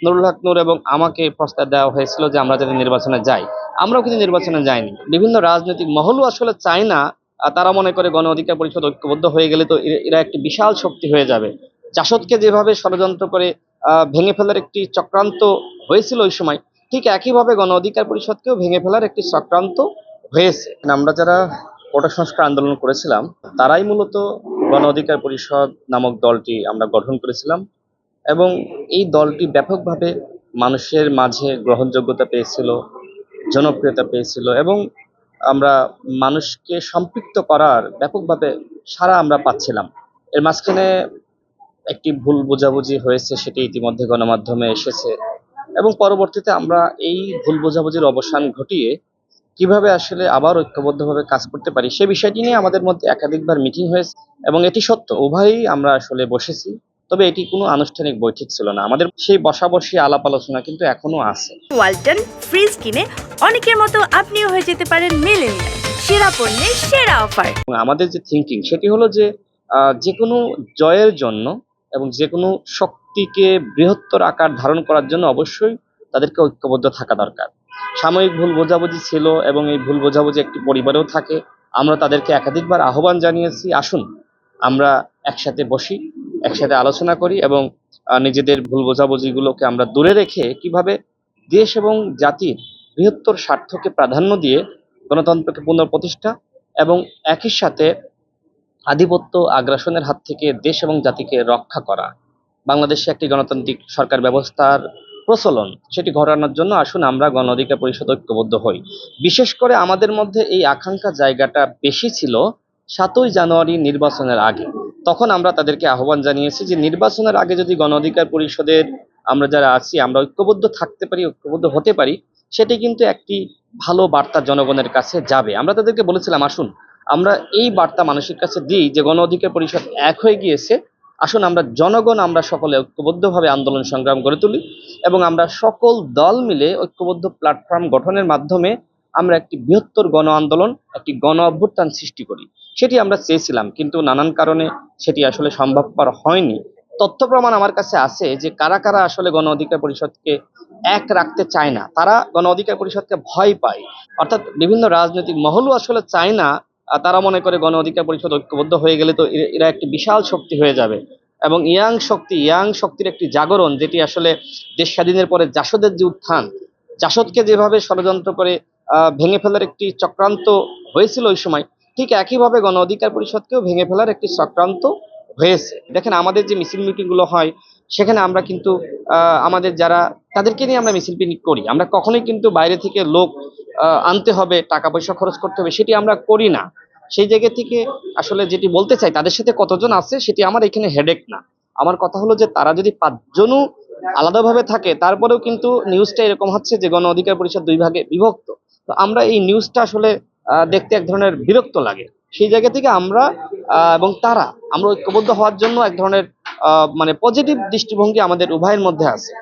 নুরুল হক নূর এবং আমাকে প্রস্তাব দেওয়া হয়েছিল যে আমরা যাতে নির্বাচনে যাই। আমরাও কিন্তু নির্বাচনে যাইনি। বিভিন্ন রাজনৈতিক মহলও আসলে চায় না। তারা মনে করে গণ অধিকার পরিষদ ঐক্যবদ্ধ হয়ে গেলে তো এরা একটি বিশাল শক্তি হয়ে যাবে। জাসদকে যেভাবে ষড়যন্ত্র করে ভেঙে ফেলার একটি চক্রান্ত হয়েছিল ওই সময়, ঠিক একইভাবে গণ অধিকার পরিষদকেও ভেঙে ফেলার একটি চক্রান্ত হয়েছে। আমরা যারা কোটা সংস্কার আন্দোলন করেছিলাম, তারাই মূলত গণ অধিকার পরিষদ নামক দলটি আমরা গঠন করেছিলাম, এবং এই দলটি ব্যাপকভাবে মানুষের মাঝে গ্রহণযোগ্যতা পেয়েছিল, জনপ্রিয়তা পেয়েছিল, এবং আমরা মানুষকে সম্পৃক্ত করার ব্যাপকভাবে সাড়া আমরা পাচ্ছিলাম। এর মাঝখানে একটি ভুল বোঝাবুঝি হয়েছে, সেটি ইতিমধ্যে গণমাধ্যমে এসেছে, এবং পরবর্তীতে আমরা এই ভুল বোঝাবুঝির অবসান ঘটিয়ে কিভাবে আসলে আবার ঐক্যবদ্ধভাবে কাজ করতে পারি সে বিষয়টি নিয়ে আমাদের মধ্যে একাধিকবার মিটিং হয়েছে। এবং এটি সত্য, উভয়ই আমরা আসলে বসেছি, তবে এটি কোনো আনুষ্ঠানিক বৈঠক ছিল না। আমাদের সেই বসাবসি আলাপ আলোচনা কিন্তু এখনো আছে। ওয়ালটন ফ্রিজ কিনে অনেকের মতো আপনিও হয়ে যেতে পারেন মিলেনিয়াল। সেরা পণ্যের সেরা অফার। আমাদের যে থিঙ্কিং সেটি হলো যে যে কোনো জয়ের জন্য এবং যে কোনো শক্তিকে বৃহত্তর আকার ধারণ করার জন্য অবশ্যই তাদেরকে ঐক্যবদ্ধ থাকা দরকার। সাময়িক ভুল বোঝাবুঝি ছিল, এবং এই ভুল বোঝাবুঝি একটি পরিবারেও থাকে। আমরা তাদেরকে একাধিকবার আহ্বান জানিয়েছি, আসুন আমরা একসাথে বসি, একসাথে আলোচনা করি, এবং নিজেদের ভুল বোঝাবুঝিগুলোকে আমরা দূরে রেখে কিভাবে দেশ এবং জাতির বৃহত্তর স্বার্থকে প্রাধান্য দিয়ে গণতন্ত্রকে পুনঃপ্রতিষ্ঠা এবং একই সাথে আধিপত্য আগ্রাসনের হাত থেকে দেশ এবং জাতিকে রক্ষা করা, বাংলাদেশে একটি গণতান্ত্রিক সরকার ব্যবস্থার প্রচলন, সেটি ঘটানোর জন্য আসুন আমরা গণ অধিকার পরিষদ ঐক্যবদ্ধ হই। বিশেষ করে আমাদের মধ্যে এই আকাঙ্ক্ষা জায়গাটা বেশি ছিল ৭ই জানুয়ারি নির্বাচনের আগে। তখন আমরা তাদেরকে আহ্বান জানিয়েছি যে নির্বাচনের আগে যদি গণ অধিকার পরিষদের আমরা যারা আছি আমরা ঐক্যবদ্ধ থাকতে পারি, ঐক্যবদ্ধ হতে পারি, সেটি কিন্তু একটি ভালো বার্তা জনগণের কাছে যাবে। আমরা তাদেরকে বলেছিলাম, আসুন আমরা এই বার্তা মানুষের কাছে দিই যে গণ অধিকার পরিষদ এক হয়ে গিয়েছে, আসুন আমরা জনগণ আমরা সকলে ঐক্যবদ্ধভাবে আন্দোলন সংগ্রাম গড়ে তুলি, এবং আমরা সকল দল মিলে ঐক্যবদ্ধ প্ল্যাটফর্ম গঠনের মাধ্যমে আমরা একটি বৃহত্তর গণ আন্দোলন, একটি গণ অভ্যুত্থান সৃষ্টি করি। সেটি আমরা চেয়েছিলাম, কিন্তু নানান কারণে সেটি আসলে সম্ভবপর হয়নি। তথ্য প্রমাণ আমার কাছে আছে যে কারা কারা আসলে গণ অধিকার পরিষদকে এক রাখতে চায় না, তারা গণ অধিকার পরিষদকে ভয় পায়। অর্থাৎ বিভিন্ন রাজনৈতিক মহলও আসলে চায় না। তারা মনে করে গণ অধিকার পরিষদ ঐক্যবদ্ধ হয়ে গেলে তো এরা একটি বিশাল শক্তি হয়ে যাবে, এবং ইয়াং শক্তির একটি জাগরণ, যেটি আসলে দেশ স্বাধীনের পরে জাসদের যে উত্থান, জাসদকে যেভাবে ষড়যন্ত্র করে ভেঙে ফেলার একটি চক্রান্ত হয়েছিল ওই সময়, ঠিক একইভাবে গণ অধিকার পরিষদকেও ভেঙে ফেলার একটি চক্রান্ত হয়েছে। দেখেন আমাদের যে মিছিল মিটিং গুলো হয়, সেখানে আমরা কিন্তু আমাদের যারা তাদেরকে নিয়ে আমরা মিছিল মিটিং করি। আমরা কখনোই কিন্তু বাইরে থেকে লোক আনতে হবে, টাকা পয়সা খরচ করতে হবে, সেটি আমরা করি না। সেই জায়গা থেকে আসলে যেটি বলতে চাই, তাদের সাথে কতজন আছে সেটি আমার এখানে হেডেক না। আমার কথা হলো যে তারা যদি ৫জনও আলাদাভাবে থাকে, তারপরেও কিন্তু নিউজটা এরকম হচ্ছে যে গণ অধিকার পরিষদ ২ ভাগে বিভক্ত। তো আমরা এই নিউজটা আসলে দেখতে এক ধরনের বিরক্ত লাগে। সেই জায়গা থেকে আমরা এবং তারা আমরা ঐক্যবদ্ধ হওয়ার জন্য এক ধরনের মানে পজিটিভ দৃষ্টিভঙ্গি আমাদের উভয়ের মধ্যে আছে,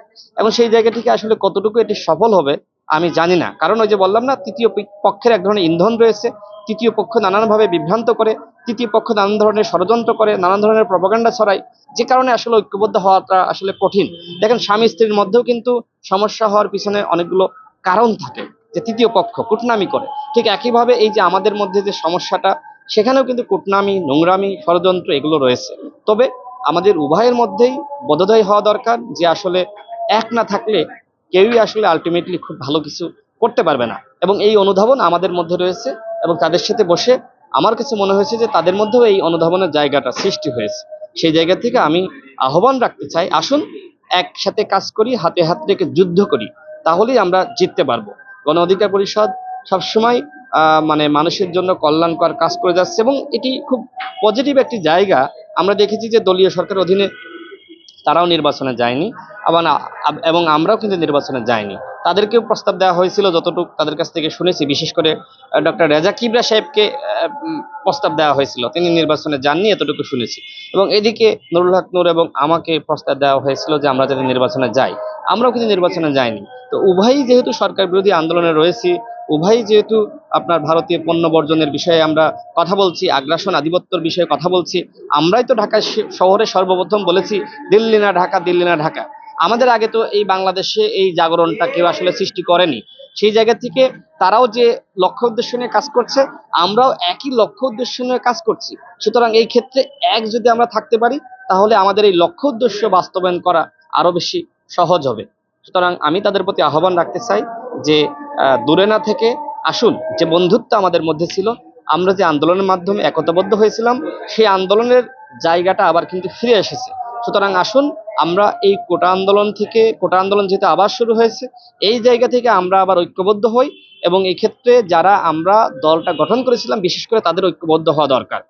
এবং সেই জায়গা থেকে আসলে কতটুকু এটি সফল হবে আমি জানি না। কারণ ওই যে বললাম না, তৃতীয় পক্ষের এক ধরনের ইন্ধন রয়েছে। তৃতীয় পক্ষ নানানভাবে বিভ্রান্ত করে, তৃতীয় পক্ষ নানান ধরনের ষড়যন্ত্র করে, নানান ধরনের প্রপাগান্ডা ছড়ায়, যে কারণে আসলে ঐক্যবদ্ধ হওয়াটা আসলে কঠিন। দেখেন স্বামী স্ত্রীর মধ্যেও কিন্তু সমস্যা হওয়ার পিছনে অনেকগুলো কারণ থাকে, যে তৃতীয় পক্ষ কুটনামি করে। ঠিক একইভাবে এই যে আমাদের মধ্যে যে সমস্যাটা, সেখানেও কিন্তু কুটনামি, নোংরামি, ষড়যন্ত্র এগুলো রয়েছে। তবে আমাদের উভয়ের মধ্যেই বোধোদয় হওয়া দরকার যে আসলে এক না থাকলে কেউই আসলে আলটিমেটলি খুব ভালো কিছু করতে পারবে না, এবং এই অনুধাবন আমাদের মধ্যে রয়েছে। এবং তাদের সাথে বসে আমার কাছে মনে হয়েছে যে তাদের মধ্যেও এই অনুধাবনের জায়গাটা সৃষ্টি হয়েছে। সেই জায়গা থেকে আমি আহ্বান রাখতে চাই, আসুন একসাথে কাজ করি, হাতে হাত রেখে যুদ্ধ করি, তাহলেই আমরা জিততে পারবো। গণ অধিকার পরিষদ সবসময় মানে মানুষের জন্য কল্যাণকর কাজ করে যাচ্ছে, এবং এটি খুব পজিটিভ একটি জায়গা। আমরা দেখেছি যে দলীয় সরকারের অধীনে তারাও নির্বাচনে যায়নি, আবার এবং আমরাও কিন্তু নির্বাচনে যাইনি। তাদেরকেও প্রস্তাব দেওয়া হয়েছিল, যতটুকু তাদের কাছ থেকে শুনেছি। বিশেষ করে ডক্টর রেজা কিবরা সাহেবকে প্রস্তাব দেওয়া হয়েছিল, তিনি নির্বাচনে যাননি, এতটুকু শুনেছি। এবং এদিকে নুরুল হক নূর এবং আমাকে প্রস্তাব দেওয়া হয়েছিল যে আমরা যাতে নির্বাচনে যাই, আমরাও কিন্তু নির্বাচনে যাইনি। তো উভয়ই যেহেতু সরকার বিরোধী আন্দোলনে রয়েছি, উভয়ই যেহেতু আপনার ভারতীয় পণ্য বর্জনের বিষয়ে আমরা কথা বলছি, আগ্রাসন আধিপত্যের বিষয়ে কথা বলছি, আমরাই তো ঢাকা শহরে সর্বপ্রথম বলেছি দিল্লি না ঢাকা, দিল্লি না ঢাকা। আমাদের আগে তো এই বাংলাদেশে এই জাগরণটা কেউ আসলে সৃষ্টি করেনি। সেই জায়গা থেকে তারাও যে লক্ষ্য উদ্দেশ্য নিয়ে কাজ করছে, আমরাও একই লক্ষ্য উদ্দেশ্য নিয়ে কাজ করছি। সুতরাং এই ক্ষেত্রে এক যদি আমরা থাকতে পারি, তাহলে আমাদের এই লক্ষ্য উদ্দেশ্য বাস্তবায়ন করা আরো বেশি সহজ হবে। সুতরাং আমি তাদের প্রতি আহ্বান রাখতে চাই যে দূরে না থেকে আসুন, যে বন্ধুত্ব আমাদের মধ্যে ছিল, আমরা যে আন্দোলনের মাধ্যমে একতাবদ্ধ হয়েছিলাম, সেই আন্দোলনের জায়গাটা আবার কিন্তু ফিরে এসেছে। সুতরাং আসুন, আমরা এই কোটা আন্দোলন যেহেতু আবার শুরু হয়েছে, এই জায়গা থেকে আমরা আবার ঐক্যবদ্ধ হই, এবং এই ক্ষেত্রে যারা আমরা দলটা গঠন করেছিলাম বিশেষ করে তাদের ঐক্যবদ্ধ হওয়া দরকার।